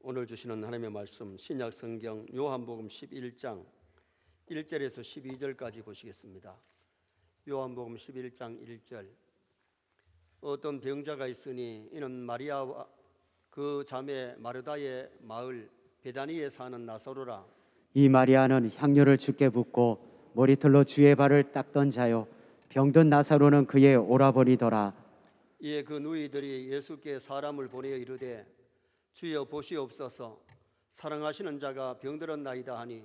오늘 주시는 하나님의 말씀 신약 성경 요한복음 11장 1절에서 12절까지 보시겠습니다. 요한복음 11장 1절. 어떤 병자가 있으니 이는 마리아와 그 자매 마르다의 마을 베다니에 사는 나사로라. 이 마리아는 향료를 주께 붓고 머리털로 주의 발을 닦던 자요, 병든 나사로는 그의 오라버니더라. 이에 그 누이들이 예수께 사람을 보내어 이르되 주여 보시옵소서, 사랑하시는 자가 병들었나이다 하니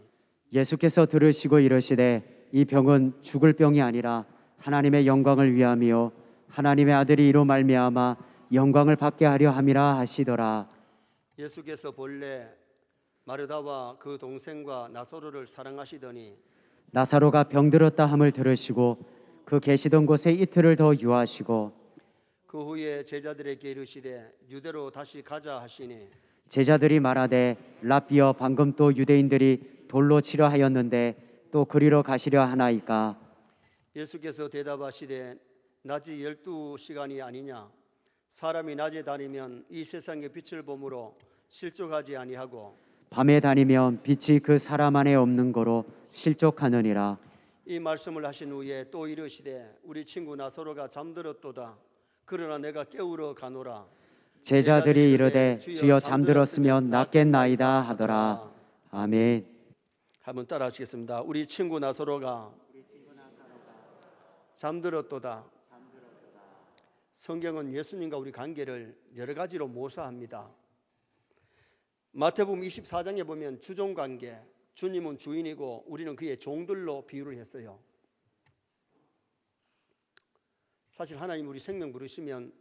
예수께서 들으시고 이르시되 이 병은 죽을 병이 아니라 하나님의 영광을 위함이요 하나님의 아들이 이로 말미암아 영광을 받게 하려 함이라 하시더라. 예수께서 본래 마르다와 그 동생과 나사로를 사랑하시더니 나사로가 병들었다 함을 들으시고 그 계시던 곳에 이틀을 더 유하시고 그 후에 제자들에게 이르시되 유대로 다시 가자 하시니 제자들이 말하되 랍비여, 방금 또 유대인들이 돌로 치려 하였는데 또 그리로 가시려 하나이까? 예수께서 대답하시되 낮이 12시간이 아니냐? 사람이 낮에 다니면 이 세상의 빛을 보므로 실족하지 아니하고 밤에 다니면 빛이 그 사람 안에 없는 거로 실족하느니라. 이 말씀을 하신 후에 또 이르시되 우리 친구 나사로가 잠들었도다. 그러나 내가 깨우러 가노라. 제자들이 이르되 주여 잠들었으면 낫겠나이다 하더라. 아멘. 한번 따라 하시겠습니다. 우리 친구 나사로가 잠들었도다. 성경은 예수님과 우리 관계를 여러 가지로 묘사합니다. 마태복음 24장에 보면 주종관계, 주님은 주인이고 우리는 그의 종들로 비유를 했어요. 사실 하나님 우리 생명 부르시면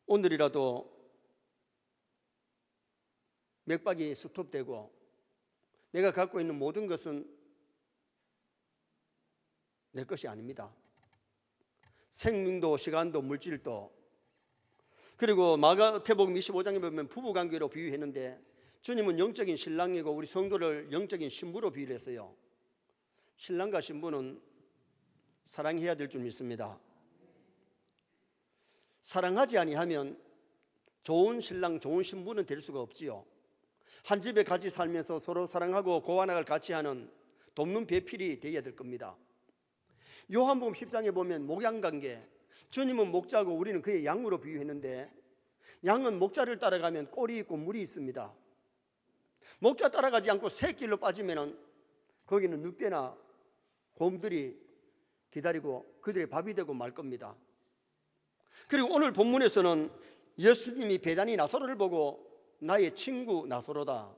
오늘이라도 맥박이 스톱되고 내가 갖고 있는 모든 것은 내 것이 아닙니다. 생명도 시간도 물질도, 그리고 마가복음 25장에 보면 부부관계로 비유했는데 주님은 영적인 신랑이고 우리 성도를 영적인 신부로 비유를 했어요. 신랑과 신부는 사랑해야 될 줄 믿습니다. 사랑하지 아니하면 좋은 신랑 좋은 신부는 될 수가 없지요. 한 집에 같이 살면서 서로 사랑하고 고환학을 같이 하는 돕는 배필이 되어야 될 겁니다. 요한복음 10장에 보면 목양관계, 주님은 목자고 우리는 그의 양으로 비유했는데 양은 목자를 따라가면 꼴이 있고 물이 있습니다. 목자 따라가지 않고 새길로 빠지면 거기는 늑대나 곰들이 기다리고 그들의 밥이 되고 말 겁니다. 그리고 오늘 본문에서는 예수님이 베다니 나사로를 보고 나의 친구 나사로다,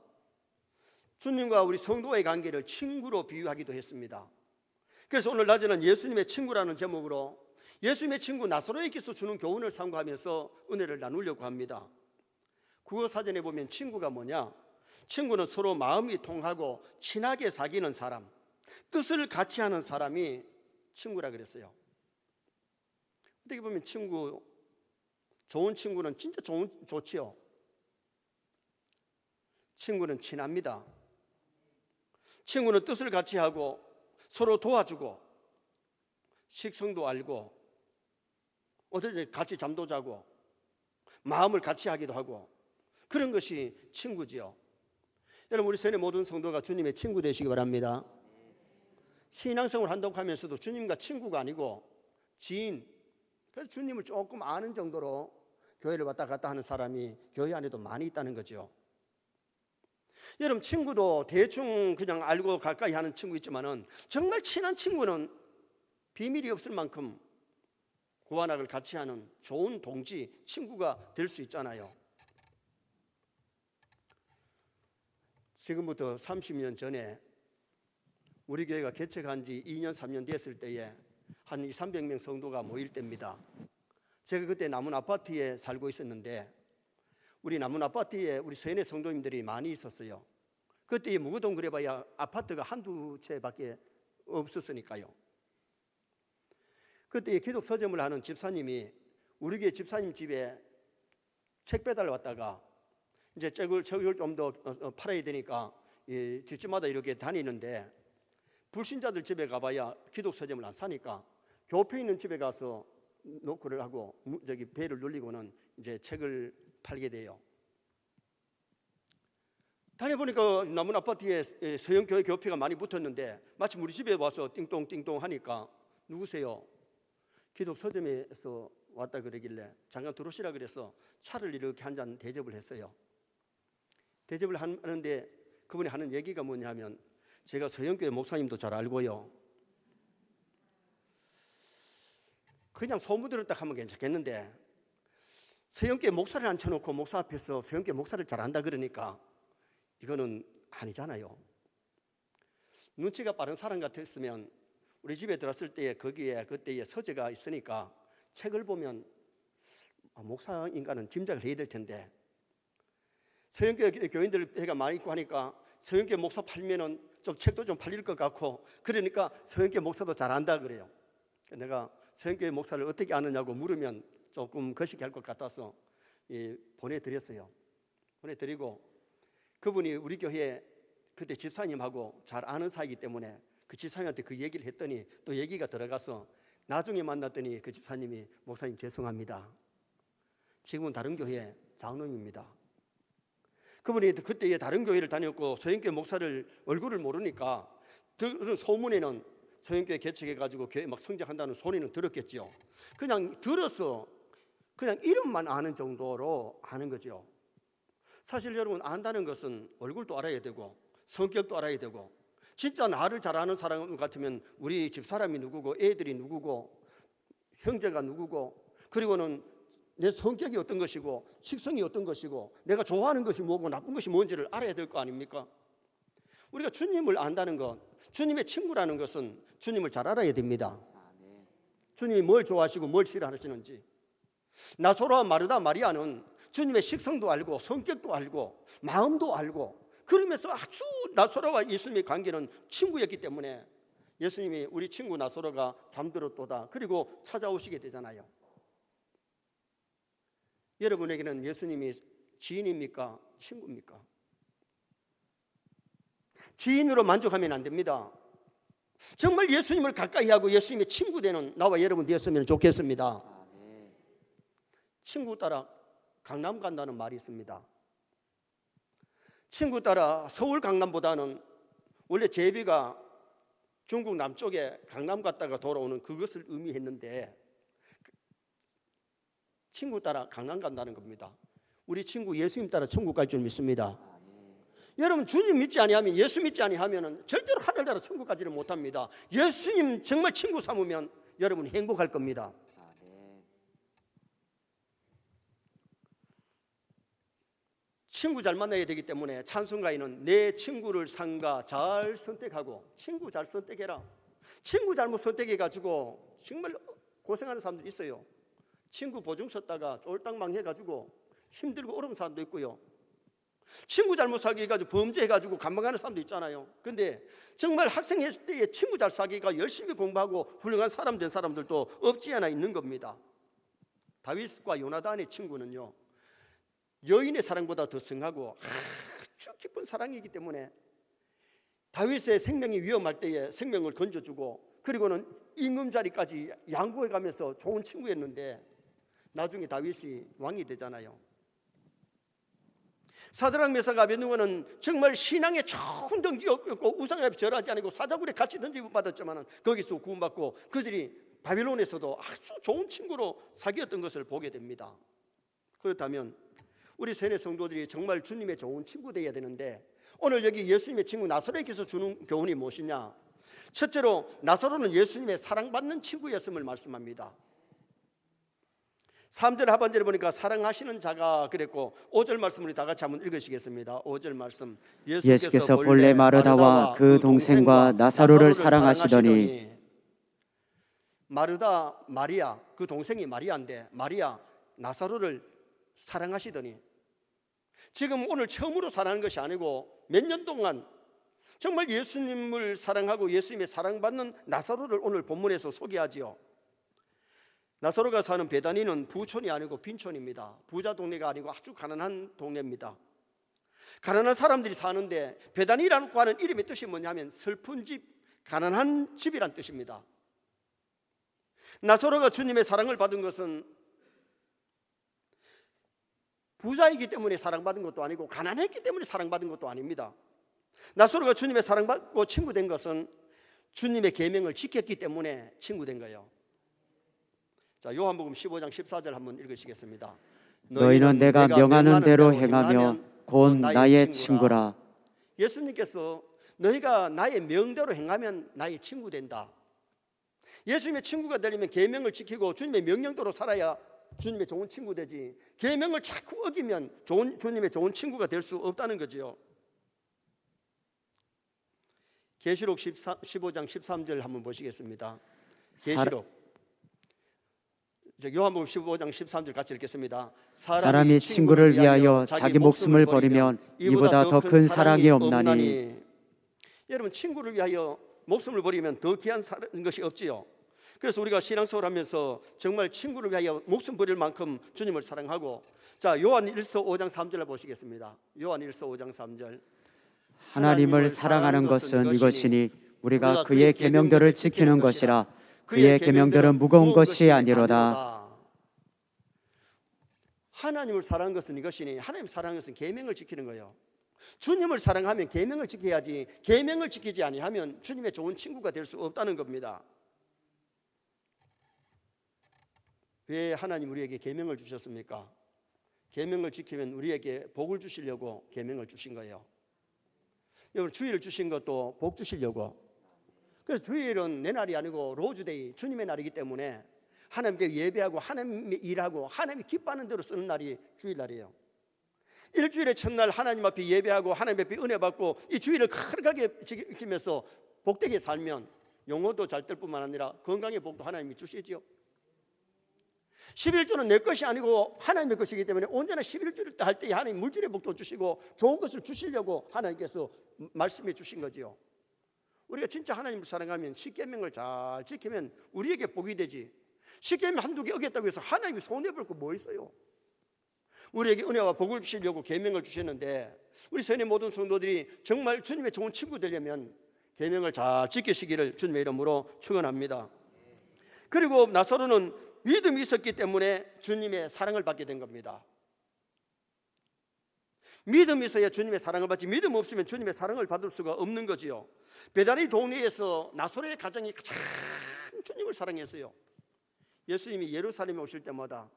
주님과 우리 성도의 관계를 친구로 비유하기도 했습니다. 그래서 오늘 낮에는 예수님의 친구라는 제목으로 예수님의 친구 나사로에게서 주는 교훈을 삼고하면서 은혜를 나누려고 합니다. 국어사전에 보면 친구가 뭐냐? 친구는 서로 마음이 통하고 친하게 사귀는 사람, 뜻을 같이 하는 사람이 친구라 그랬어요. 어떻게 보면 친구, 좋은 친구는 진짜 좋지요. 친구는 친합니다. 친구는 뜻을 같이 하고 서로 도와주고 식성도 알고 어떨 같이 잠도 자고 마음을 같이 하기도 하고 그런 것이 친구지요. 여러분, 우리 세뇌 모든 성도가 주님의 친구 되시기 바랍니다. 신앙생활을 한다고 하면서도 주님과 친구가 아니고 지인, 그래서 주님을 조금 아는 정도로 교회를 왔다 갔다 하는 사람이 교회 안에도 많이 있다는 거죠. 여러분, 친구도 대충 그냥 알고 가까이 하는 친구 있지만은 정말 친한 친구는 비밀이 없을 만큼 고환학을 같이 하는 좋은 동지, 친구가 될 수 있잖아요. 지금부터 30년 전에 우리 교회가 개척한 지 2년, 3년 됐을 때에 한 200~300명 성도가 모일 때입니다. 제가 그때 남은 아파트에 살고 있었는데 우리 남은 아파트에 우리 세뇌 성도님들이 많이 있었어요. 그때 무거동 그래봐야 아파트가 한두 채밖에 없었으니까요. 그때 기독 서점을 하는 집사님이 우리 교회 집사님 집에 책 배달 왔다가 이제 책을 좀 더 팔아야 되니까 집집마다 이렇게 다니는데 불신자들 집에 가봐야 기독 서점을 안 사니까 교회 있는 집에 가서 노크를 하고 저기 배를 눌리고는 이제 책을 팔게 돼요. 다녀보니까 남은 아파트에 서영교회 교회가 많이 붙었는데 마침 우리 집에 와서 띵동띵동 하니까 누구세요? 기독 서점에서 왔다 그러길래 잠깐 들어오시라 그래서 차를 이렇게 한 잔 대접을 했어요. 대접을 하는데 그분이 하는 얘기가 뭐냐면 제가 서영교회 목사님도 잘 알고요. 그냥 소문 들었다 하면 괜찮겠는데 서영교회 목사를 앉혀놓고 목사 앞에서 서영교회 목사를 잘 안다 그러니까 이거는 아니잖아요. 눈치가 빠른 사람 같았으면 우리 집에 들어왔을 때에 거기에 그때에 서재가 있으니까 책을 보면 목사인가는 짐작을 해야 될 텐데 서영교회 교인들 배가 많이 있고 하니까 서영교회 목사 팔면은 좀 책도 좀 팔릴 것 같고 그러니까 서영교회 목사도 잘 안다 그래요. 내가 서영교회 목사를 어떻게 아느냐고 물으면 조금 거시기 할 것 같아서 보내드렸어요. 보내드리고 그분이 우리 교회 그때 집사님하고 잘 아는 사이이기 때문에 그 집사님한테 그 얘기를 했더니 또 얘기가 들어가서 나중에 만났더니 그 집사님이 목사님 죄송합니다. 지금은 다른 교회 장로님입니다. 그분이 그때 다른 교회를 다녔고 서영교회 목사를 얼굴을 모르니까 그런 소문에는 서영교회 개척해가지고 교회 막 성장한다는 소리는 들었겠죠. 그냥 들어서 그냥 이름만 아는 정도로 아는 거죠. 사실 여러분 안다는 것은 얼굴도 알아야 되고 성격도 알아야 되고 진짜 나를 잘 아는 사람 같으면 우리 집사람이 누구고 애들이 누구고 형제가 누구고 그리고는 내 성격이 어떤 것이고 식성이 어떤 것이고 내가 좋아하는 것이 뭐고 나쁜 것이 뭔지를 알아야 될 거 아닙니까? 우리가 주님을 안다는 것, 주님의 친구라는 것은 주님을 잘 알아야 됩니다. 주님이 뭘 좋아하시고 뭘 싫어하시는지. 나소로와 마르다 마리아는 주님의 식성도 알고 성격도 알고 마음도 알고 그러면서 아주 나소로와 예수님의 관계는 친구였기 때문에 예수님이 우리 친구 나소로가 잠들었도다 그리고 찾아오시게 되잖아요. 여러분에게는 예수님이 지인입니까? 친구입니까? 지인으로 만족하면 안 됩니다. 정말 예수님을 가까이 하고 예수님의 친구 되는 나와 여러분 되었으면 좋겠습니다. 친구 따라 강남 간다는 말이 있습니다. 친구 따라 서울 강남보다는 원래 제비가 중국 남쪽에 강남 갔다가 돌아오는 그것을 의미했는데 친구 따라 강남 간다는 겁니다. 우리 친구 예수님 따라 천국 갈 줄 믿습니다. 여러분 주님 믿지 아니하면 예수 믿지 아니하면 절대로 하늘 따라 천국 가지를 못합니다. 예수님 정말 친구 삼으면 여러분 행복할 겁니다. 친구 잘 만나야 되기 때문에 찬송가에는 내 친구를 삼가 잘 선택하고 친구 잘 선택해라. 친구 잘못 선택해가지고 정말 고생하는 사람들이 있어요. 친구 보증 썼다가 쫄딱망 해가지고 힘들고 어려운 사람도 있고요. 친구 잘못 사귀어가지고 범죄해가지고 감방하는 사람도 있잖아요. 근데 정말 학생했을 때에 친구 잘 사귀가 열심히 공부하고 훌륭한 사람 된 사람들도 없지 않아 있는 겁니다. 다윗과 요나단의 친구는요 여인의 사랑보다 더 성하고 아주 깊은 사랑이기 때문에 다윗의 생명이 위험할 때에 생명을 건져주고 그리고는 임금자리까지 양보해가면서 좋은 친구였는데 나중에 다윗이 왕이 되잖아요. 사드락 메삭 아벳느고는 정말 신앙에 좋은 덩기였고 우상 앞에 절하지 않고 사자굴에 같이 던지고 받았지만 거기서 구원받고 그들이 바빌론에서도 아주 좋은 친구로 사귀었던 것을 보게 됩니다. 그렇다면 우리 세뇌 성도들이 정말 주님의 좋은 친구 되어야 되는데 오늘 여기 예수님의 친구 나사로에게서 주는 교훈이 무엇이냐? 첫째로 나사로는 예수님의 사랑받는 친구였음을 말씀합니다. 3절 하반절에 보니까 사랑하시는 자가 그랬고 5절 말씀을 다 같이 한번 읽으시겠습니다. 5절 말씀 예수께서 본래 마르다와 그 동생과 나사로를 사랑하시더니 마르다 마리아 그 동생이 마리아인데 마리아 나사로를 사랑하시더니 지금 오늘 처음으로 사랑하는 것이 아니고 몇 년 동안 정말 예수님을 사랑하고 예수님의 사랑받는 나사로를 오늘 본문에서 소개하지요. 나사로가 사는 베다니는 부촌이 아니고 빈촌입니다. 부자 동네가 아니고 아주 가난한 동네입니다. 가난한 사람들이 사는데 베다니라는 과는 이름의 뜻이 뭐냐면 슬픈 집, 가난한 집이란 뜻입니다. 나사로가 주님의 사랑을 받은 것은 부자이기 때문에 사랑받은 것도 아니고 가난했기 때문에 사랑받은 것도 아닙니다. 나사로가 주님의 사랑받고 친구된 것은 주님의 계명을 지켰기 때문에 친구된 거예요. 자, 요한복음 15장 14절 한번 읽으시겠습니다. 너희는 내가 명하는 대로 행하며 곧 나의 친구라. 예수님께서 너희가 나의 명대로 행하면 나의 친구 된다. 예수님의 친구가 되려면 계명을 지키고 주님의 명령대로 살아야 주님의 좋은 친구 되지, 계명을 자꾸 어기면 주님의 좋은 친구가 될 수 없다는 거죠. 계시록 15장 13절 한번 보시겠습니다. 계시록 요한복음 15장 13절 같이 읽겠습니다. 사람이 친구를 위하여 자기 목숨을 버리면 이보다 더 큰 사랑이 없나니. 여러분, 친구를 위하여 목숨을 버리면 더 귀한 것이 없지요. 그래서 우리가 신앙생활 하면서 정말 친구를 위하여 목숨 버릴 만큼 주님을 사랑하고, 자, 요한 1서 5장 3절을 보시겠습니다. 요한 1서 5장 3절. 하나님을 사랑하는 것은 이것이니 우리가 그의 계명들을 지키는 것이라. 그의 계명들은 무거운 것이 아니로다. 하나님을 사랑하는 것은 이것이니, 하나님 사랑하는 것은 계명을 지키는 거예요. 주님을 사랑하면 계명을 지켜야지, 계명을 지키지 아니하면 주님의 좋은 친구가 될 수 없다는 겁니다. 왜 하나님 우리에게 계명을 주셨습니까? 계명을 지키면 우리에게 복을 주시려고 계명을 주신 거예요. 여러분, 주일을 주신 것도 복 주시려고. 그래서 주일은 내 날이 아니고 로즈데이, 주님의 날이기 때문에 하나님께 예배하고 하나님의 일하고 하나님이 기뻐하는 대로 쓰는 날이 주일날이에요. 일주일의 첫날 하나님 앞에 예배하고 하나님 앞에 은혜 받고 이 주일을 크게 지키면서 복되게 살면 영혼도 잘 될 뿐만 아니라 건강의 복도 하나님이 주시지요. 11조는 내 것이 아니고 하나님의 것이기 때문에 언제나 11조를 할 때 하나님 물질의 복도 주시고 좋은 것을 주시려고 하나님께서 말씀해 주신 거지요. 우리가 진짜 하나님을 사랑하면 십계명을 잘 지키면 우리에게 복이 되지, 십계명 한두 개 어겼다고 해서 하나님이 손해볼 거 뭐 있어요? 우리에게 은혜와 복을 주시려고 계명을 주셨는데, 우리 세뇌 모든 성도들이 정말 주님의 좋은 친구 되려면 계명을 잘 지키시기를 주님의 이름으로 축원합니다. 그리고 나사로는 믿음이 있었기 때문에 주님의 사랑을 받게 된 겁니다. 믿음이 있어야 주님의 사랑을 받지, 믿음 없으면 주님의 사랑을 받을 수가 없는 거지요. 베다니 동네에서 나사로의 가정이 가장 주님을 사랑했어요. 예수님이 예루살렘에 오실 때마다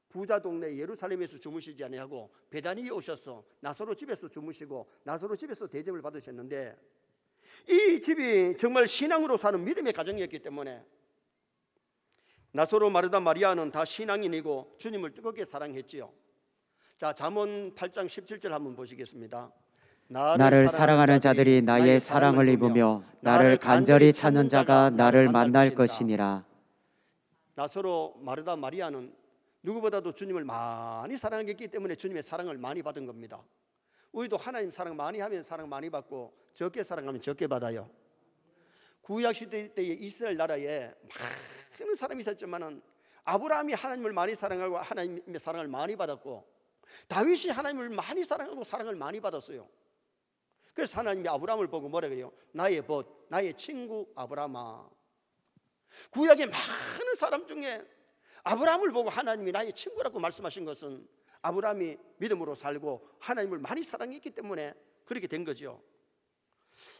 부자 동네 예루살렘에서 주무시지 아니하고 베다니에 오셔서 나사로 집에서 주무시고 나사로 집에서 대접을 받으셨는데, 이 집이 정말 신앙으로 사는 믿음의 가정이었기 때문에 나사로, 마르다, 마리아는 다 신앙인이고 주님을 뜨겁게 사랑했지요. 자, 잠언 8장 17절 한번 보시겠습니다. 나를 사랑하는 자들이 나의 사랑을 입으며 나를 간절히 찾는 자가 나를 만날 것이니라. 나사로, 마르다, 마리아는 누구보다도 주님을 많이 사랑했기 때문에 주님의 사랑을 많이 받은 겁니다. 우리도 하나님 사랑 많이 하면 사랑 많이 받고 적게 사랑하면 적게 받아요. 구약시대 때의 이스라엘 나라에 많은 사람이 있었지만 아브라함이 하나님을 많이 사랑하고 하나님의 사랑을 많이 받았고, 다윗이 하나님을 많이 사랑하고 사랑을 많이 받았어요. 그래서 하나님이 아브라함을 보고 뭐라 그래요? 나의 벗, 나의 친구 아브라함아. 구약의 많은 사람 중에 아브라함을 보고 하나님이 나의 친구라고 말씀하신 것은 아브라함이 믿음으로 살고 하나님을 많이 사랑했기 때문에 그렇게 된 거죠.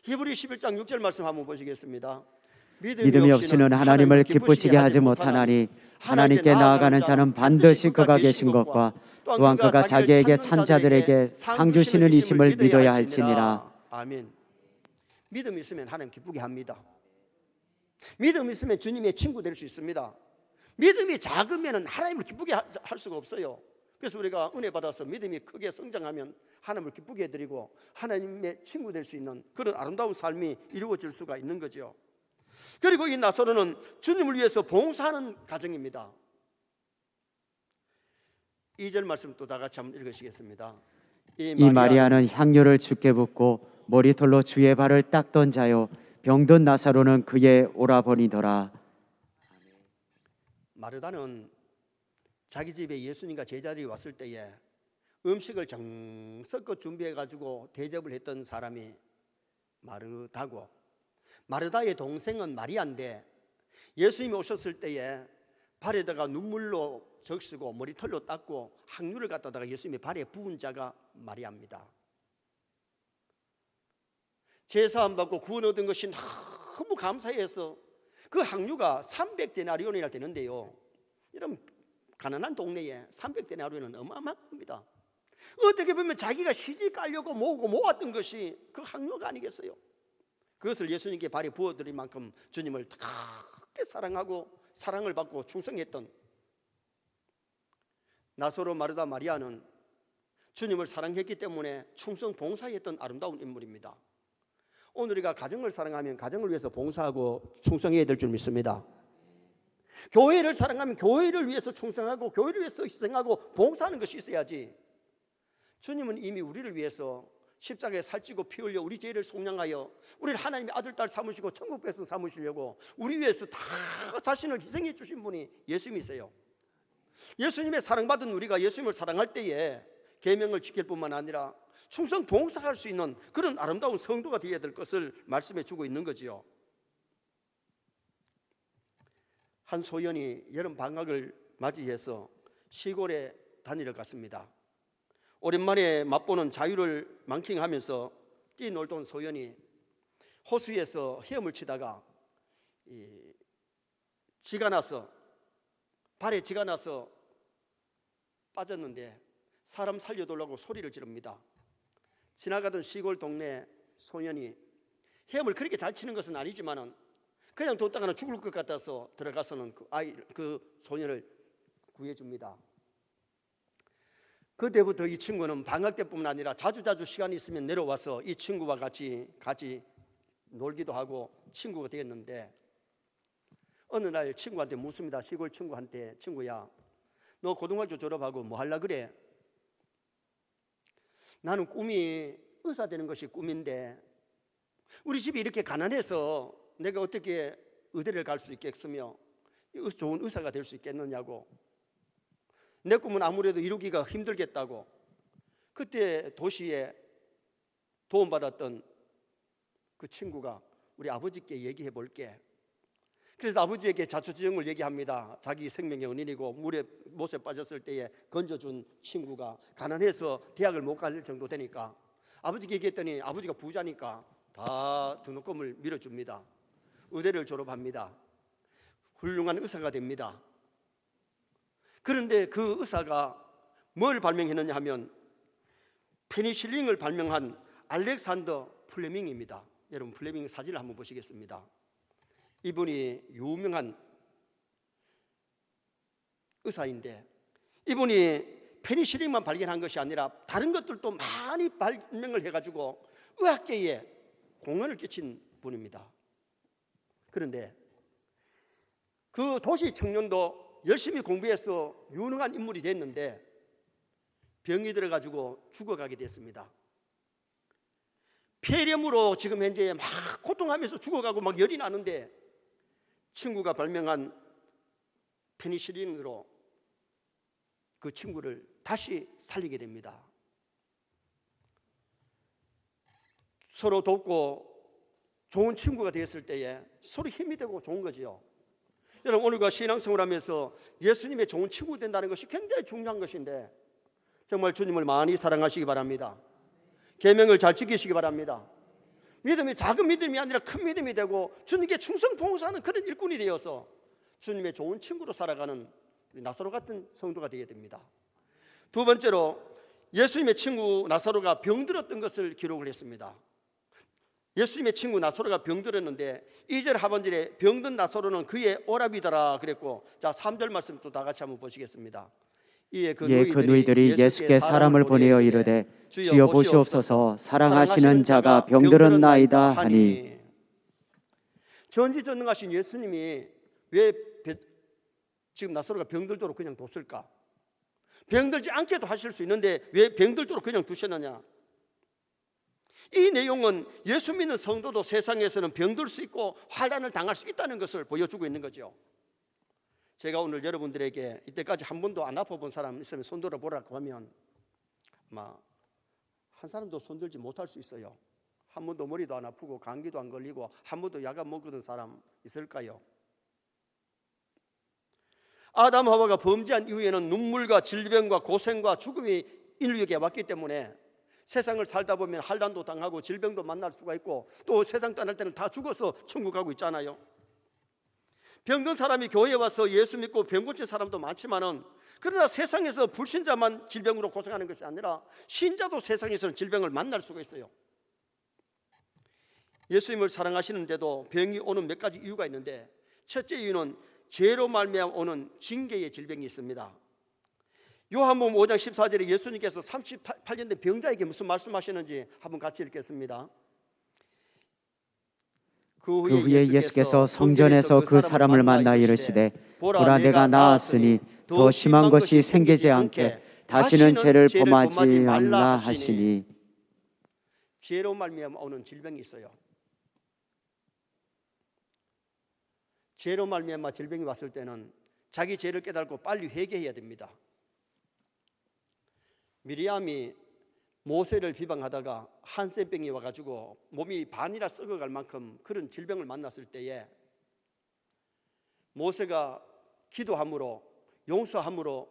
히브리 11장 6절 말씀 한번 보시겠습니다. 믿음이 없이는 하나님을 기쁘시게 하지 못하나니 하나님께 나아가는 자는 반드시 그가 계신 것과 또한 그가 자기에게 찬 자들에게 상 주시는 이심을 믿어야 할지니라. 아멘. 믿음 있으면 하나님 기쁘게 합니다. 믿음 있으면 주님의 친구 될 수 있습니다. 믿음이 작으면 하나님을 기쁘게 할 수가 없어요. 그래서 우리가 은혜 받아서 믿음이 크게 성장하면 하나님을 기쁘게 해드리고 하나님의 친구 될 수 있는 그런 아름다운 삶이 이루어질 수가 있는 거죠. 그리고 이 나사로는 주님을 위해서 봉사하는 가정입니다. 2절 말씀 또 다 같이 한번 읽으시겠습니다. 이 마리아는 향료를 주께 붓고 머리털로 주의 발을 닦던 자요 병든 나사로는 그의 오라버니더라. 마르다는 자기 집에 예수님과 제자들이 왔을 때에 음식을 정성껏 준비해 가지고 대접을 했던 사람이 마르다고, 마르다의 동생은 마리아인데 예수님이 오셨을 때에 발에다가 눈물로 적시고 머리털로 닦고 항유를 갖다다가 예수님의 발에 부은 자가 마리아입니다. 제사함 받고 구원 얻은 것이 너무 감사해서 그 항유가 300데나리온이나 되는데요. 이런 가난한 동네에 300데나리온은 어마어마합니다. 어떻게 보면 자기가 시집 가려고 모으고 모았던 것이 그 항유가 아니겠어요? 그것을 예수님께 발에 부어드릴 만큼 주님을 크게 사랑하고 사랑을 받고 충성했던 나사로, 마르다, 마리아는 주님을 사랑했기 때문에 충성 봉사했던 아름다운 인물입니다. 오늘 우리가 가정을 사랑하면 가정을 위해서 봉사하고 충성해야 될 줄 믿습니다. 교회를 사랑하면 교회를 위해서 충성하고 교회를 위해서 희생하고 봉사하는 것이 있어야지. 주님은 이미 우리를 위해서 십자가에 살찌고 피 흘려 우리 죄를 속량하여 우리를 하나님의 아들, 딸 삼으시고 천국 백성 삼으시려고 우리 위해서 다 자신을 희생해 주신 분이 예수님이세요. 예수님의 사랑받은 우리가 예수님을 사랑할 때에 계명을 지킬 뿐만 아니라 충성 봉사할 수 있는 그런 아름다운 성도가 되어야 될 것을 말씀해 주고 있는 거지요. 한 소년이 여름 방학을 맞이해서 시골에 다니러 갔습니다. 오랜만에 맛보는 자유를 만끽하면서 뛰놀던 소년이 호수에서 헤엄을 치다가 쥐가 나서 발에 쥐가 나서 빠졌는데 사람 살려달라고 소리를 지릅니다. 지나가던 시골 동네 소년이 헤엄을 그렇게 잘 치는 것은 아니지만은 그냥 뒀다가는 죽을 것 같아서 들어가서는 그 소년을 구해줍니다. 그때부터 이 친구는 방학 때뿐만 아니라 자주자주 시간이 있으면 내려와서 이 친구와 같이 놀기도 하고 친구가 되었는데, 어느 날 친구한테 묻습니다. 시골 친구한테, 친구야, 너 고등학교 졸업하고 뭐 하려 그래? 나는 꿈이 의사 되는 것이 꿈인데 우리 집이 이렇게 가난해서 내가 어떻게 의대를 갈 수 있겠으며 좋은 의사가 될 수 있겠느냐고. 내 꿈은 아무래도 이루기가 힘들겠다고. 그때 도시에 도움받았던 그 친구가 우리 아버지께 얘기해 볼게. 그래서 아버지에게 자초지종을 얘기합니다. 자기 생명의 은인이고 못에 빠졌을 때에 건져준 친구가 가난해서 대학을 못 갈 정도 되니까 아버지께 얘기했더니 아버지가 부자니까 다 등록금을 밀어줍니다. 의대를 졸업합니다. 훌륭한 의사가 됩니다. 그런데 그 의사가 뭘 발명했느냐 하면 페니실린을 발명한 알렉산더 플레밍입니다. 여러분 플레밍 사진을 한번 보시겠습니다. 이분이 유명한 의사인데 이분이 페니실린만 발견한 것이 아니라 다른 것들도 많이 발명을 해가지고 의학계에 공헌을 끼친 분입니다. 그런데 그 도시 청년도 열심히 공부해서 유능한 인물이 됐는데 병이 들어가지고 죽어가게 됐습니다. 폐렴으로 지금 현재 막 고통하면서 죽어가고 막 열이 나는데 친구가 발명한 페니실린으로 그 친구를 다시 살리게 됩니다. 서로 돕고 좋은 친구가 되었을 때에 서로 힘이 되고 좋은 거지요. 여러분 오늘과 신앙생활을 하면서 예수님의 좋은 친구 된다는 것이 굉장히 중요한 것인데 정말 주님을 많이 사랑하시기 바랍니다. 계명을 잘 지키시기 바랍니다. 믿음이 작은 믿음이 아니라 큰 믿음이 되고 주님께 충성 봉사하는 그런 일꾼이 되어서 주님의 좋은 친구로 살아가는 나사로 같은 성도가 되어야 됩니다. 두 번째로 예수님의 친구 나사로가 병들었던 것을 기록을 했습니다. 예수님의 친구 나사로가 병들었는데 2절 하반절에 병든 나사로는 그의 오라비더라 그랬고, 자 3절 말씀 또 다 같이 한번 보시겠습니다. 이에 그 누이들이 예수께 사람을 보내어 이르되 주여 보시옵소서 사랑하시는 자가 병들었나이다 하니. 전지전능하신 예수님이 왜 지금 나사로가 병들도록 그냥 뒀을까? 병들지 않게도 하실 수 있는데 왜 병들도록 그냥 두셨느냐? 이 내용은 예수 믿는 성도도 세상에서는 병들 수 있고 환난을 당할 수 있다는 것을 보여주고 있는 거죠. 제가 오늘 여러분들에게 이때까지 한 번도 안 아파본 사람 있으면 손들어 보라고 하면 아마 한 사람도 손들지 못할 수 있어요. 한 번도 머리도 안 아프고 감기도 안 걸리고 한 번도 약 안 먹은 사람 있을까요? 아담 하와가 범죄한 이후에는 눈물과 질병과 고생과 죽음이 인류에게 왔기 때문에 세상을 살다 보면 환난도 당하고 질병도 만날 수가 있고 또 세상 떠날 때는 다 죽어서 천국 가고 있잖아요. 병든 사람이 교회에 와서 예수 믿고 병 고친 사람도 많지만은, 그러나 세상에서 불신자만 질병으로 고생하는 것이 아니라 신자도 세상에서는 질병을 만날 수가 있어요. 예수님을 사랑하시는데도 병이 오는 몇 가지 이유가 있는데, 첫째 이유는 죄로 말미암아 오는 징계의 질병이 있습니다. 요한복음 5장 14절에 예수님께서 38년 된 병자에게 무슨 말씀하시는지 한번 같이 읽겠습니다. 그 후에 예수께서 성전에서 그 사람을 만나 이르시되 보라 내가 나았으니 더 심한 것이 생기지 않게 다시는 죄를 범하지 말라 하시니. 죄로 말미암아 오는 질병이 있어요. 죄로 말미암아 질병이 왔을 때는 자기 죄를 깨닫고 빨리 회개해야 됩니다. 미리암이 모세를 비방하다가 한센병이 와가지고 몸이 반이라 썩어갈 만큼 그런 질병을 만났을 때에 모세가 기도함으로 용서함으로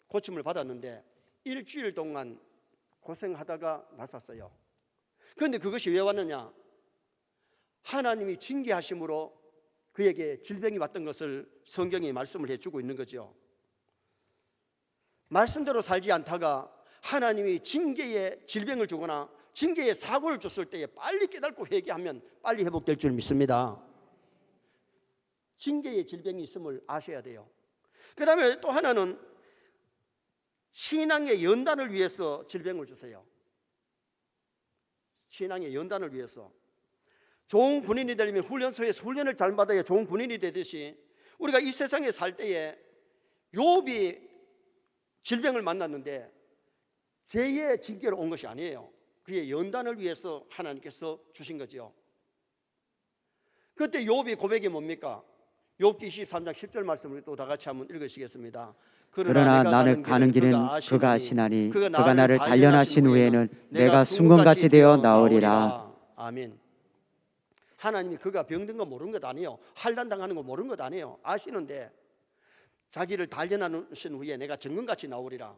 고침을 받았는데 일주일 동안 고생하다가 났었어요. 그런데 그것이 왜 왔느냐? 하나님이 징계하심으로 그에게 질병이 왔던 것을 성경이 말씀을 해주고 있는 거죠. 말씀대로 살지 않다가 하나님이 징계의 질병을 주거나 징계의 사고를 줬을 때에 빨리 깨닫고 회개하면 빨리 회복될 줄 믿습니다. 징계의 질병이 있음을 아셔야 돼요. 그 다음에 또 하나는 신앙의 연단을 위해서 질병을 주세요. 신앙의 연단을 위해서. 좋은 군인이 되려면 훈련소에서 훈련을 잘 받아야 좋은 군인이 되듯이, 우리가 이 세상에 살 때에 욥이 질병을 만났는데 죄의 징계로 온 것이 아니에요. 그의 연단을 위해서 하나님께서 주신 거죠. 그때 욥이 고백이 뭡니까? 욥기 23장 10절 말씀을 또 다 같이 한번 읽으시겠습니다. 그러나 나는 가는 길은 그가 아시나니 그가 나를 단련하신 후에는 내가 순금같이 되어 나오리라. 아멘. 하나님이 그가 병든 거 모르는 것 아니에요. 환난 당하는 거 모르는 것 아니에요. 아시는데 자기를 단련하신 후에 내가 정금같이 나오리라.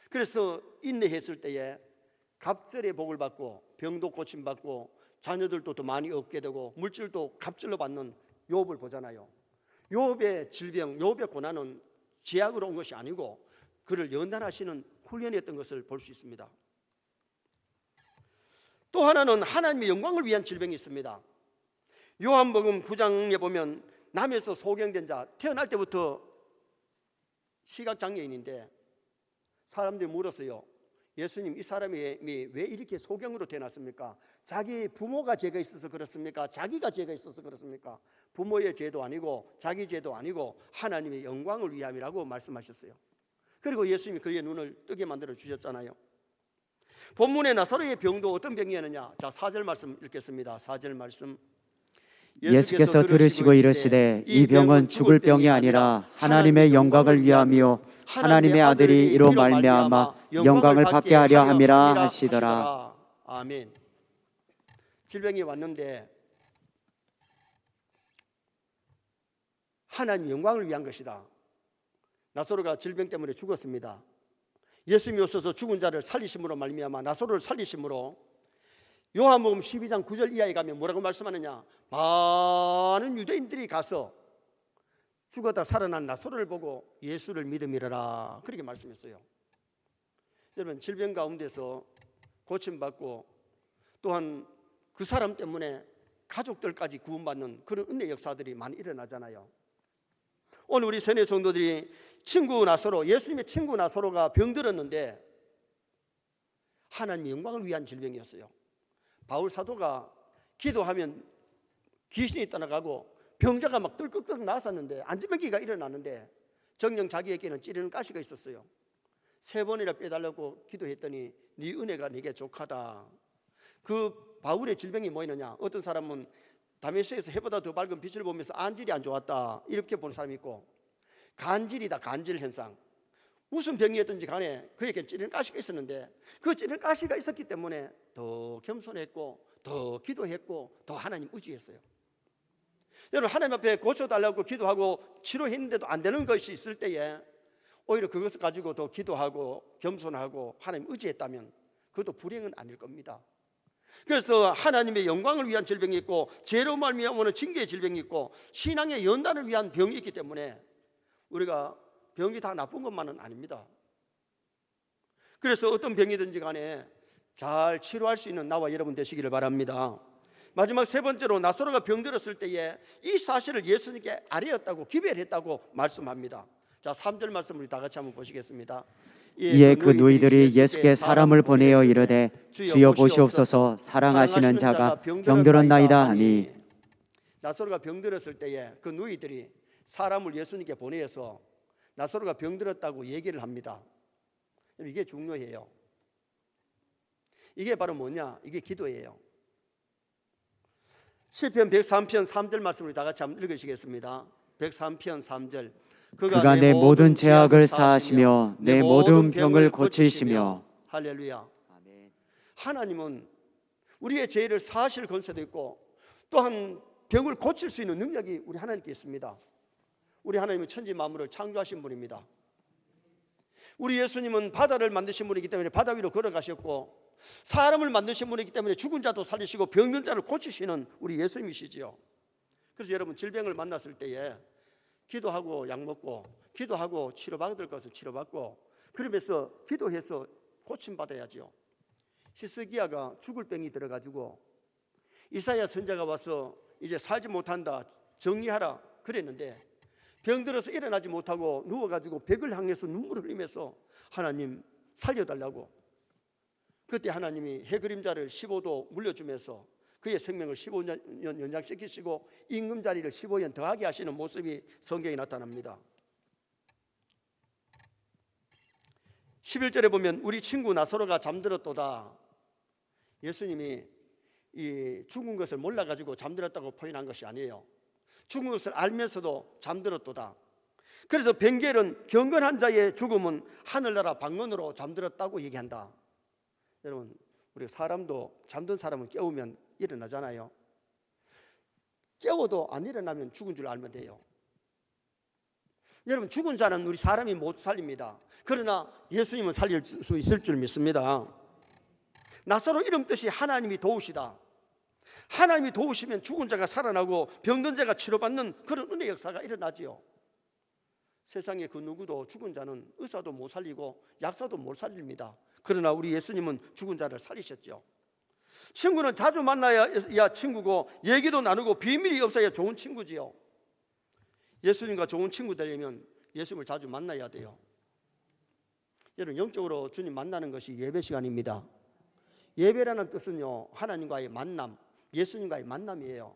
그래서 인내했을 때에 갑절의 복을 받고 병도 고침받고 자녀들도 더 많이 얻게 되고 물질도 갑절로 받는 욥을 보잖아요. 욥의 질병, 욥의 고난은 제약으로 온 것이 아니고 그를 연단하시는 훈련이었던 것을 볼 수 있습니다. 또 하나는 하나님의 영광을 위한 질병이 있습니다. 요한복음 9장에 보면 남에서 소경된 자, 태어날 때부터 시각장애인인데 사람들이 물었어요. 예수님, 이 사람이 왜 이렇게 소경으로 태어났습니까? 자기 부모가 죄가 있어서 그렇습니까? 자기가 죄가 있어서 그렇습니까? 부모의 죄도 아니고 자기 죄도 아니고 하나님의 영광을 위함이라고 말씀하셨어요. 그리고 예수님이 그의 눈을 뜨게 만들어 주셨잖아요. 본문의 나사로의 병도 어떤 병이었느냐? 자, 4절 말씀 읽겠습니다. 4절 말씀. 예수께서 들으시고 이르시되 이 병은 죽을 병이 아니라 하나님의 영광을 위함이요 하나님의 아들이 이로 말미암아 영광을 받게 하려 함이라 하시더라. 아멘. 질병이 왔는데 하나님 영광을 위한 것이다. 나사로가 질병 때문에 죽었습니다. 예수님이 오셔서 죽은 자를 살리심으로 말미암아 나사로를 살리심으로 요한복음 12장 9절 이하에 가면 뭐라고 말씀하느냐? 많은 유대인들이 가서 죽었다 살아난 나사로를 보고 예수를 믿음이라 그렇게 말씀했어요. 여러분, 질병 가운데서 고침받고 또한 그 사람 때문에 가족들까지 구원받는 그런 은혜 역사들이 많이 일어나잖아요. 오늘 우리 세뇌 성도들이 친구 나사로, 예수님의 친구 나사로가 병들었는데 하나님의 영광을 위한 질병이었어요. 바울 사도가 기도하면 귀신이 떠나가고 병자가 막 뜰꺽뜰꺽 나왔었는데 안진병기가 일어났는데 정녕 자기에게는 찌르는 가시가 있었어요. 3번이나 빼달라고 기도했더니 네 은혜가 내게 족하다. 그 바울의 질병이 뭐였느냐? 어떤 사람은 다메섹에서 해보다 더 밝은 빛을 보면서 안질이 안 좋았다 이렇게 보는 사람이 있고, 간질이다, 간질 현상. 무슨 병이었든지 간에 그에게 찌르는 가시가 있었는데 그 찌르는 가시가 있었기 때문에 더 겸손했고 더 기도했고 더 하나님 의지했어요. 여러분, 하나님 앞에 고쳐달라고 기도하고 치료했는데도 안 되는 것이 있을 때에 오히려 그것을 가지고 더 기도하고 겸손하고 하나님 의지했다면 그것도 불행은 아닐 겁니다. 그래서 하나님의 영광을 위한 질병이 있고 죄로 말미암아 징계의 질병이 있고 신앙의 연단을 위한 병이 있기 때문에 우리가 병이 다 나쁜 것만은 아닙니다. 그래서 어떤 병이든지 간에 잘 치료할 수 있는 나와 여러분 되시기를 바랍니다. 마지막 세 번째로, 나사로가 병들었을 때에 이 사실을 예수님께 아뢰었다고, 기별했다고 말씀합니다. 자, 3절 말씀을 다 같이 한번 보시겠습니다. 이에 그 누이들이 예수께 사람을 보내어 이르되 주여 보시옵소서, 사랑하시는 자가 병들었나이다 하니. 나사로가 병들었을 때에 그 누이들이 사람을 예수님께 보내어서 나사로가 병들었다고 얘기를 합니다. 이게 중요해요. 이게 바로 뭐냐? 이게 기도예요. 시편 103편 3절 말씀을 다 같이 한번 읽으시겠습니다. 103편 3절. 그가 내 모든 죄악을 사하시며 내 모든 병을 고치시며. 할렐루야. 하나님은 우리의 죄를 사하실 권세도 있고 또한 병을 고칠 수 있는 능력이 우리 하나님께 있습니다. 우리 하나님은 천지 만물을 창조하신 분입니다. 우리 예수님은 바다를 만드신 분이기 때문에 바다 위로 걸어가셨고, 사람을 만드신 분이기 때문에 죽은 자도 살리시고 병든 자를 고치시는 우리 예수님이시지요. 그래서 여러분, 질병을 만났을 때에 기도하고 약 먹고, 기도하고 치료받을 것은 치료받고, 그러면서 기도해서 고침받아야지요. 히스기야가 죽을 병이 들어가지고 이사야 선지자가 와서 이제 살지 못한다, 정리하라 그랬는데 병들어서 일어나지 못하고 누워가지고 벽을 향해서 눈물을 흘리면서 하나님 살려달라고. 그때 하나님이 해그림자를 15도 물려주면서 그의 생명을 15년 연장시키시고 임금자리를 15년 더하게 하시는 모습이 성경에 나타납니다. 11절에 보면 우리 친구 나사로가 잠들었도다. 예수님이 이 죽은 것을 몰라가지고 잠들었다고 표현한 것이 아니에요. 죽은 것을 알면서도 잠들었도다. 그래서 벤겔은 경건한 자의 죽음은 하늘나라 방문으로 잠들었다고 얘기한다. 여러분, 우리 사람도 잠든 사람은 깨우면 일어나잖아요. 깨워도 안 일어나면 죽은 줄 알면 돼요. 여러분, 죽은 자는 우리 사람이 못 살립니다. 그러나 예수님은 살릴 수 있을 줄 믿습니다. 나사로 이름 뜻이 하나님이 도우시다. 하나님이 도우시면 죽은 자가 살아나고 병든 자가 치료받는 그런 은혜 역사가 일어나지요. 세상에 그 누구도 죽은 자는 의사도 못 살리고 약사도 못 살립니다. 그러나 우리 예수님은 죽은 자를 살리셨죠. 친구는 자주 만나야 친구고 얘기도 나누고 비밀이 없어야 좋은 친구지요. 예수님과 좋은 친구 되려면 예수님을 자주 만나야 돼요. 여러분, 영적으로 주님 만나는 것이 예배 시간입니다. 예배라는 뜻은요, 하나님과의 만남, 예수님과의 만남이에요.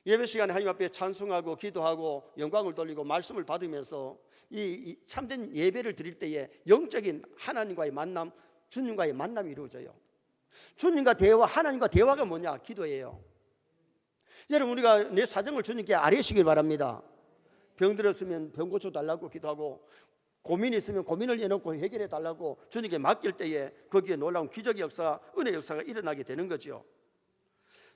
예배 시간에 하나님 앞에 찬송하고 기도하고 영광을 돌리고 말씀을 받으면서 이 참된 예배를 드릴 때에 영적인 하나님과의 만남, 주님과의 만남이 이루어져요. 주님과 대화, 하나님과 대화가 뭐냐? 기도예요. 여러분, 우리가 내 사정을 주님께 아뢰시길 바랍니다. 병들었으면 병 고쳐달라고 기도하고, 고민이 있으면 고민을 내놓고 해결해 달라고 주님께 맡길 때에 거기에 놀라운 기적의 역사, 은혜 역사가 일어나게 되는 거죠.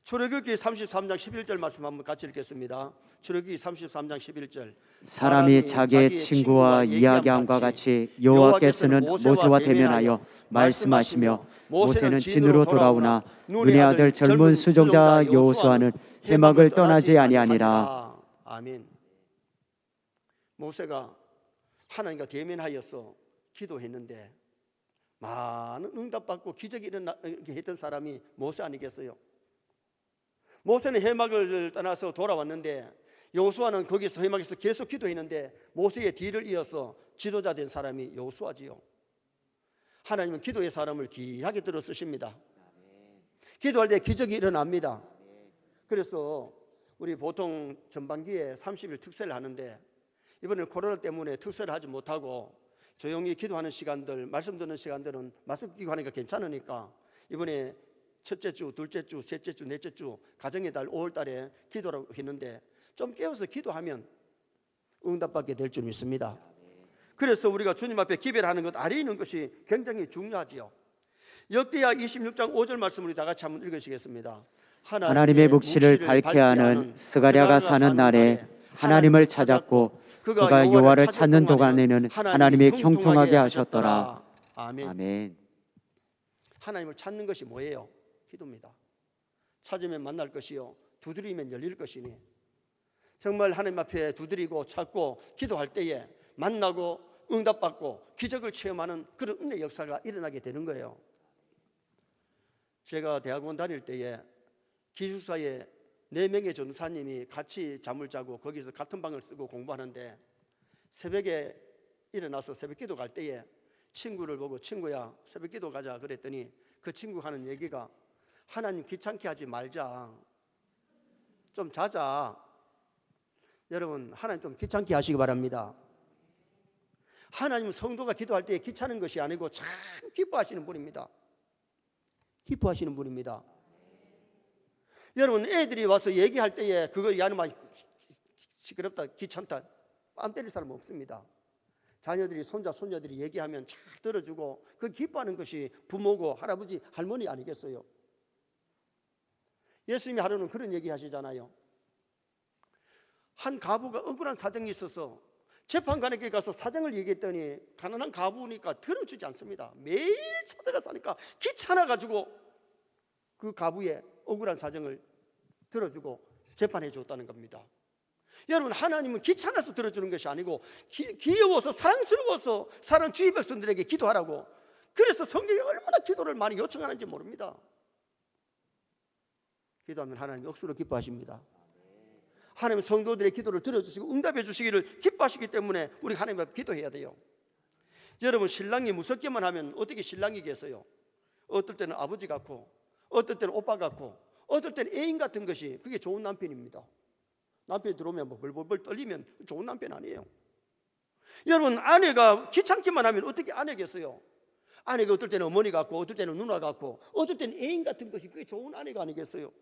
출애굽기 33장 11절 말씀 한번 같이 읽겠습니다. 출애굽기 33장 11절. 사람이 자기의 친구와 이야기함과 같이 여호와께서는 모세와 대면하여 말씀하시며 모세는 진으로 돌아오나 눈의 아들 젊은 수종자 여호수아는 회막을 떠나지 아니하니라. 아멘. 모세가 하나님과 대면하여서 기도했는데 많은 응답받고 기적이 일어나게 했던 사람이 모세 아니겠어요? 모세는 회막을 떠나서 돌아왔는데 여호수아는 거기서 회막에서 계속 기도했는데 모세의 뒤를 이어서 지도자 된 사람이 여호수아지요. 하나님은 기도의 사람을 귀하게 들어 쓰십니다. 기도할 때 기적이 일어납니다. 그래서 우리 보통 전반기에 30일 특세를 하는데 이번에 코로나 때문에 특세를 하지 못하고 조용히 기도하는 시간들, 말씀 듣는 시간들은 말씀 끼고 하니까 괜찮으니까 이번에 첫째 주, 둘째 주, 셋째 주, 넷째 주 가정의 달 5월 달에 기도라고 했는데 좀 깨워서 기도하면 응답받게 될 줄 믿습니다. 그래서 우리가 주님 앞에 기별하는 것, 아뢰는 것이 굉장히 중요하지요. 역대하 26장 5절 말씀 우리 다 같이 한번 읽으시겠습니다. 하나님의 묵시를 밝게 하는 스가랴가 사는 날에 하나님을 찾았고 그가 여호와를 찾는 동안에는 하나님이 형통하게 하셨더라. 아멘. 하나님을 찾는 것이 뭐예요? 기도입니다. 찾으면 만날 것이요 두드리면 열릴 것이니 정말 하나님 앞에 두드리고 찾고 기도할 때에 만나고 응답받고 기적을 체험하는 그런 은혜 역사가 일어나게 되는 거예요. 제가 대학원 다닐 때에 기숙사에 4명의 전사님이 같이 잠을 자고 거기서 같은 방을 쓰고 공부하는데 새벽에 일어나서 새벽기도 갈 때에 친구를 보고 친구야 새벽기도 가자 그랬더니 그 친구 하는 얘기가 하나님 귀찮게 하지 말자 좀 자자. 여러분 하나님 좀 귀찮게 하시기 바랍니다. 하나님은 성도가 기도할 때 귀찮은 것이 아니고 참 기뻐하시는 분입니다. 기뻐하시는 분입니다. 여러분 애들이 와서 얘기할 때에 그거 야는 막 시끄럽다 귀찮다 뺨 때릴 사람 없습니다. 자녀들이 손자 손녀들이 얘기하면 잘 들어주고 그 기뻐하는 것이 부모고 할아버지 할머니 아니겠어요? 예수님이 하루는 그런 얘기 하시잖아요. 한 가부가 억울한 사정이 있어서 재판관에게 가서 사정을 얘기했더니 가난한 가부니까 들어주지 않습니다. 매일 찾아가서 하니까 귀찮아가지고 그 가부의 억울한 사정을 들어주고 재판해 줬다는 겁니다. 여러분 하나님은 귀찮아서 들어주는 것이 아니고 귀여워서 사랑스러워서 사랑 주위 백성들에게 기도하라고. 그래서 성경에 얼마나 기도를 많이 요청하는지 모릅니다. 기도하면 하나님 억수로 기뻐하십니다. 하나님 성도들의 기도를 들어주시고 응답해 주시기를 기뻐하시기 때문에 우리 하나님 앞에 기도해야 돼요. 여러분 신랑이 무섭게만 하면 어떻게 신랑이겠어요? 어떨 때는 아버지 같고 어떨 때는 오빠 같고 어떨 때는 애인 같은 것이 그게 좋은 남편입니다. 남편이 들어오면 뭐 벌벌벌 떨리면 좋은 남편 아니에요. 여러분 아내가 귀찮기만 하면 어떻게 아내겠어요? 아내가 어떨 때는 어머니 같고 어떨 때는 누나 같고 어떨 때는 애인 같은 것이 그게 좋은 아내가 아니겠어요?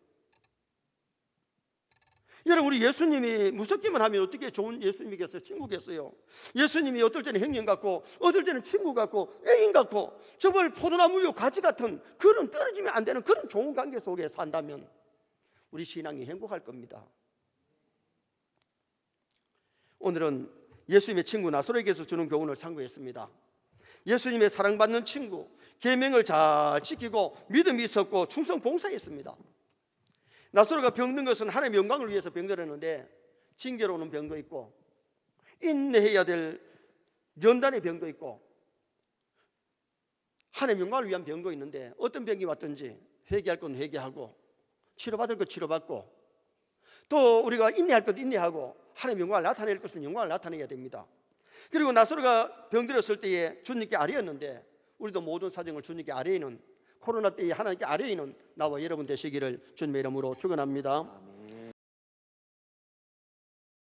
여러분 우리 예수님이 무섭기만 하면 어떻게 좋은 예수님이겠어요? 친구겠어요? 예수님이 어떨 때는 형님 같고 어떨 때는 친구 같고 애인 같고 정말 포도나무요 가지 같은 그런 떨어지면 안 되는 그런 좋은 관계 속에 산다면 우리 신앙이 행복할 겁니다. 오늘은 예수님의 친구 나사로에게서 주는 교훈을 상고했습니다. 예수님의 사랑받는 친구, 계명을 잘 지키고 믿음이 있었고 충성 봉사했습니다. 나사로가 병든 것은 하나님의 영광을 위해서 병들었는데 징계로는 병도 있고 인내해야 될 연단의 병도 있고 하나님의 영광을 위한 병도 있는데 어떤 병이 왔든지 회개할 건 회개하고 치료받을 것 치료받고 또 우리가 인내할 것 인내하고 하나님의 영광을 나타낼 것은 영광을 나타내야 됩니다. 그리고 나사로가 병들었을 때에 주님께 아뢰었는데 우리도 모든 사정을 주님께 아뢰는 코로나 때에 하나님께 아뢰는 나와 여러분 되시기를 주님의 이름으로 축원합니다.